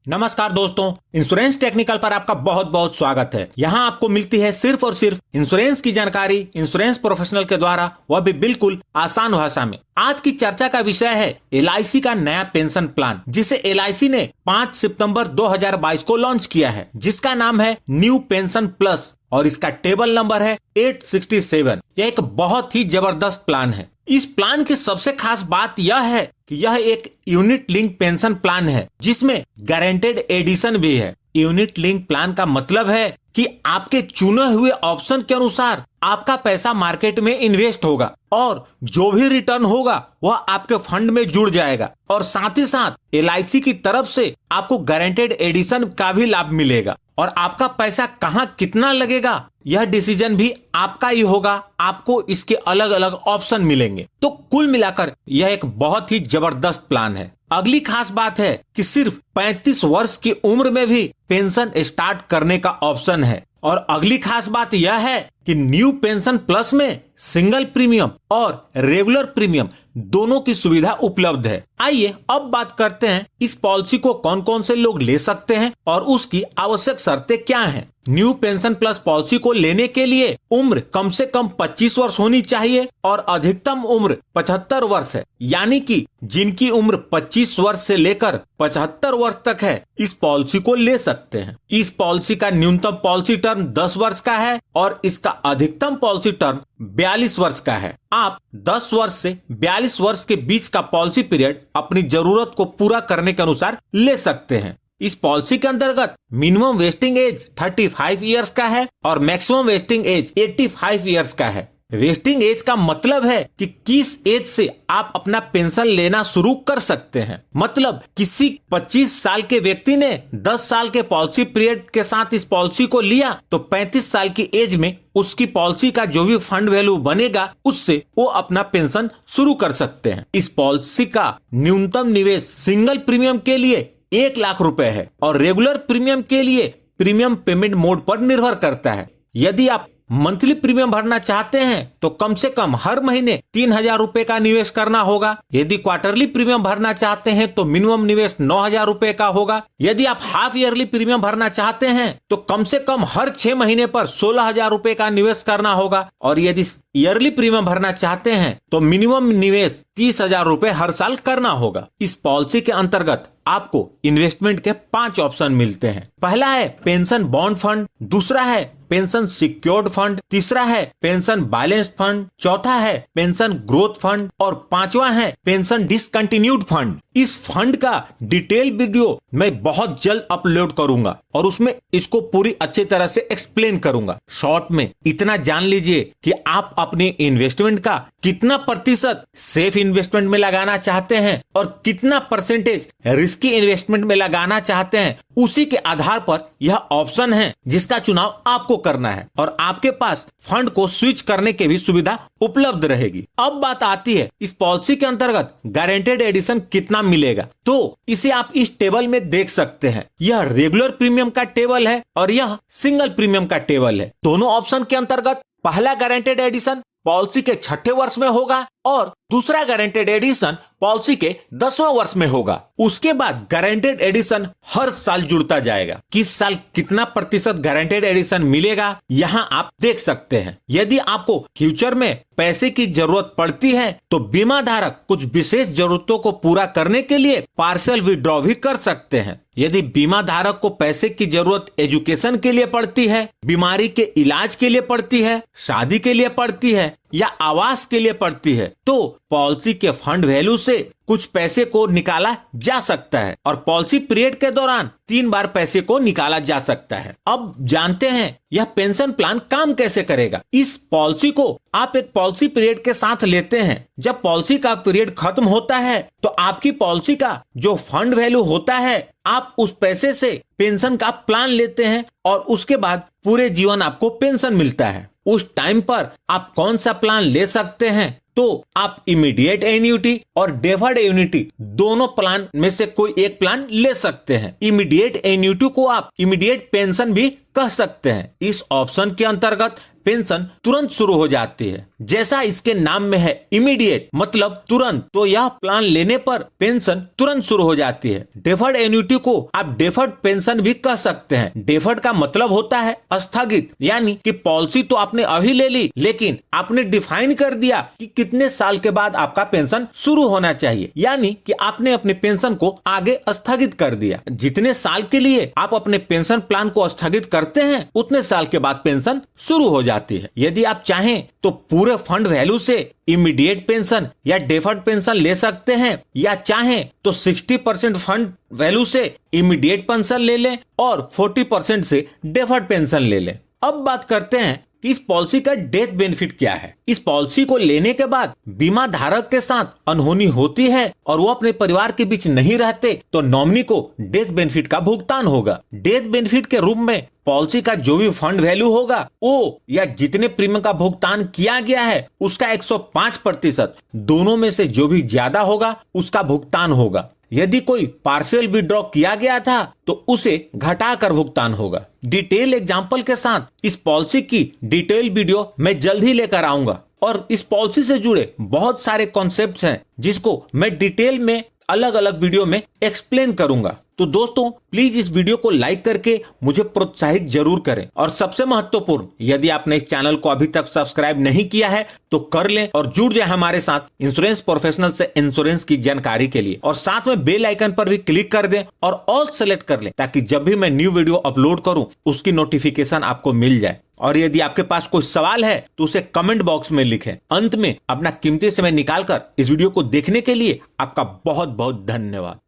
नमस्कार दोस्तों, insurance technical पर आपका बहुत बहुत स्वागत है। यहाँ आपको मिलती है सिर्फ और सिर्फ इंश्योरेंस की जानकारी इंश्योरेंस प्रोफेशनल के द्वारा, वह भी बिल्कुल आसान भाषा में। आज की चर्चा का विषय है LIC का नया पेंशन प्लान, जिसे LIC ने 5 सितंबर 2022 को लॉन्च किया है, जिसका नाम है न्यू पेंशन प्लस और इसका टेबल नंबर है 867। यह एक बहुत ही जबरदस्त प्लान है। इस प्लान की सबसे खास बात यह है कि यह एक यूनिट लिंक पेंशन प्लान है, जिसमें गारंटेड एडिशन भी है। यूनिट लिंक प्लान का मतलब है कि आपके चुने हुए ऑप्शन के अनुसार आपका पैसा मार्केट में इन्वेस्ट होगा और जो भी रिटर्न होगा वह आपके फंड में जुड़ जाएगा और साथ ही साथ LIC की तरफ से आपको गारंटेड एडिशन का भी लाभ मिलेगा और आपका पैसा कहाँ कितना लगेगा यह डिसीजन भी आपका ही होगा। आपको इसके अलग अलग ऑप्शन मिलेंगे। तो कुल मिलाकर यह एक बहुत ही जबरदस्त प्लान है। अगली खास बात है कि सिर्फ 35 वर्ष की उम्र में भी पेंशन स्टार्ट करने का ऑप्शन है। और अगली खास बात यह है कि न्यू पेंशन प्लस में सिंगल प्रीमियम और रेगुलर प्रीमियम दोनों की सुविधा उपलब्ध है। आइए अब बात करते हैं इस पॉलिसी को कौन कौन से लोग ले सकते हैं और उसकी आवश्यक शर्तें क्या हैं। न्यू पेंशन प्लस पॉलिसी को लेने के लिए उम्र कम से कम 25 वर्ष होनी चाहिए और अधिकतम उम्र 75 वर्ष है, यानी कि जिनकी उम्र 25 वर्ष से लेकर 75 वर्ष तक है इस पॉलिसी को ले सकते हैं। इस पॉलिसी का न्यूनतम पॉलिसी टर्म 10 वर्ष का है और इसका अधिकतम पॉलिसी टर्म 42 वर्ष का है। आप 10 वर्ष से 42 वर्ष के बीच का पॉलिसी पीरियड अपनी जरूरत को पूरा करने के अनुसार ले सकते हैं। इस पॉलिसी के अंतर्गत मिनिमम वेस्टिंग एज 35 इयर्स का है और मैक्सिमम वेस्टिंग एज 85 इयर्स का है। वेस्टिंग एज का मतलब है कि किस एज से आप अपना पेंशन लेना शुरू कर सकते हैं। मतलब किसी 25 साल के व्यक्ति ने 10 साल के पॉलिसी पीरियड के साथ इस पॉलिसी को लिया तो 35 साल की एज में उसकी पॉलिसी का जो भी फंड वैल्यू बनेगा उससे वो अपना पेंशन शुरू कर सकते हैं। इस पॉलिसी का न्यूनतम निवेश सिंगल प्रीमियम के लिए 1 लाख रुपए है और रेगुलर प्रीमियम के लिए प्रीमियम पेमेंट मोड पर निर्भर करता है। यदि आप मंथली प्रीमियम भरना चाहते हैं तो कम से कम हर महीने 3,000 रुपए का निवेश करना होगा। यदि क्वार्टरली प्रीमियम भरना चाहते हैं तो मिनिमम निवेश 9,000 रुपए का होगा। यदि आप हाफ ईयरली प्रीमियम भरना चाहते हैं तो कम से कम हर 6 महीने पर 16,000 रुपए का निवेश करना होगा और यदि ईयरली प्रीमियम भरना चाहते हैं तो मिनिमम निवेश 30,000 रुपए हर साल करना होगा। इस पॉलिसी के अंतर्गत आपको इन्वेस्टमेंट के 5 ऑप्शन मिलते हैं। पहला है पेंशन बॉन्ड फंड, दूसरा है पेंशन सिक्योर्ड फंड, तीसरा है पेंशन बैलेंस्ड फंड, चौथा है पेंशन ग्रोथ फंड और पांचवा है पेंशन डिसकंटिन्यूड फंड। इस फंड का डिटेल वीडियो मैं बहुत जल्द अपलोड करूंगा और उसमें इसको पूरी अच्छी तरह से एक्सप्लेन करूंगा। शॉर्ट में इतना जान लीजिए कि आप अपने इन्वेस्टमेंट का कितना प्रतिशत सेफ इन्वेस्टमेंट में लगाना चाहते हैं और कितना परसेंटेज रिस्की इन्वेस्टमेंट में लगाना चाहते हैं। उसी के आधार पर यह ऑप्शन है जिसका चुनाव आपको करना है और आपके पास फंड को स्विच करने की भी सुविधा उपलब्ध रहेगी। अब बात आती है इस पॉलिसी के अंतर्गत गारंटेड एडिशन कितना मिलेगा। तो इसे आप इस टेबल में देख सकते हैं। यह रेगुलर प्रीमियम का टेबल है और यह सिंगल प्रीमियम का टेबल है। दोनों ऑप्शन के अंतर्गत पहला गारंटेड एडिशन पॉलिसी के 6ठे वर्ष में होगा और दूसरा गारंटेड एडिशन पॉलिसी के 10वां वर्ष में होगा। उसके बाद गारंटेड एडिशन हर साल जुड़ता जाएगा। किस साल कितना प्रतिशत गारंटेड एडिशन मिलेगा यहाँ आप देख सकते हैं। यदि आपको फ्यूचर में पैसे की जरूरत पड़ती है तो बीमा धारक कुछ विशेष जरूरतों को पूरा करने के लिए पार्शियल विड्रॉ भी कर सकते हैं। यदि बीमा धारक को पैसे की जरूरत एजुकेशन के लिए पड़ती है, बीमारी के इलाज के लिए पड़ती है, शादी के लिए पड़ती है या आवास के लिए पड़ती है तो पॉलिसी के फंड वैल्यू से कुछ पैसे को निकाला जा सकता है और पॉलिसी पीरियड के दौरान 3 बार पैसे को निकाला जा सकता है। अब जानते हैं यह पेंशन प्लान काम कैसे करेगा। इस पॉलिसी को आप एक पॉलिसी पीरियड के साथ लेते हैं। जब पॉलिसी का पीरियड खत्म होता है तो आपकी पॉलिसी का जो फंड वैल्यू होता है आप उस पैसे से पेंशन का प्लान लेते हैं और उसके बाद पूरे जीवन आपको पेंशन मिलता है। उस टाइम पर आप कौन सा प्लान ले सकते हैं तो आप इमीडिएट एन्युटी और डेफर्ड एन्युटी दोनों प्लान में से कोई एक प्लान ले सकते हैं। इमीडिएट एन्युटी को आप इमीडिएट पेंशन भी कह सकते हैं। इस ऑप्शन के अंतर्गत पेंशन तुरंत शुरू हो जाती है। जैसा इसके नाम में है इमीडिएट मतलब तुरंत, तो यह प्लान लेने पर पेंशन तुरंत शुरू हो जाती है। डेफर्ड एन्युटी को आप डेफर्ड पेंशन भी कह सकते हैं। डेफर्ड का मतलब होता है स्थगित, यानी कि पॉलिसी तो आपने अभी ले ली, लेकिन आपने डिफाइन कर दिया कि कितने साल के बाद आपका पेंशन शुरू होना चाहिए, यानी कि आपने अपने पेंशन को आगे स्थगित कर दिया। जितने साल के लिए आप अपने पेंशन प्लान को स्थगित करते हैं, उतने साल के बाद पेंशन शुरू हो जाती है। यदि आप चाहें तो पूरे फंड वैल्यू से इमीडिएट पेंशन या डेफर्ड पेंशन ले सकते हैं, या चाहें तो 60% फंड वैल्यू से इमीडिएट पेंशन ले लें और 40% से डेफर्ड पेंशन ले लें। अब बात करते हैं कि इस पॉलिसी का डेथ बेनिफिट क्या है। इस पॉलिसी को लेने के बाद बीमा धारक के साथ अनहोनी होती है और वो अपने परिवार के बीच नहीं रहते, तो नॉमिनी को डेथ बेनिफिट का भुगतान होगा। डेथ बेनिफिट के रूप में पॉलिसी का जो भी फंड वैल्यू होगा वो या जितने प्रीमियम का भुगतान किया गया है उसका 105%, दोनों में से जो भी ज्यादा होगा उसका भुगतान होगा। यदि कोई पार्शियल विड्रॉ किया गया था तो उसे घटाकर भुगतान होगा। डिटेल एग्जाम्पल के साथ इस पॉलिसी की डिटेल वीडियो मैं जल्द ही लेकर आऊंगा और इस पॉलिसी से जुड़े बहुत सारे कॉन्सेप्ट्स हैं जिसको मैं डिटेल में अलग अलग वीडियो में एक्सप्लेन करूंगा। तो दोस्तों प्लीज इस वीडियो को लाइक करके मुझे प्रोत्साहित जरूर करें, और सबसे महत्वपूर्ण, यदि आपने इस चैनल को अभी तक सब्सक्राइब नहीं किया है तो कर लें और जुड़ जाए हमारे साथ इंश्योरेंस प्रोफेशनल से इंश्योरेंस की जानकारी के लिए, और साथ में बेल आइकन पर भी क्लिक कर दें और ऑल सेलेक्ट कर लें ताकि जब भी मैं न्यू वीडियो अपलोड करूं उसकी नोटिफिकेशन आपको मिल जाए। और यदि आपके पास कोई सवाल है तो उसे कमेंट बॉक्स में लिखें। अंत में अपना कीमती समय निकालकर इस वीडियो को देखने के लिए आपका बहुत बहुत धन्यवाद।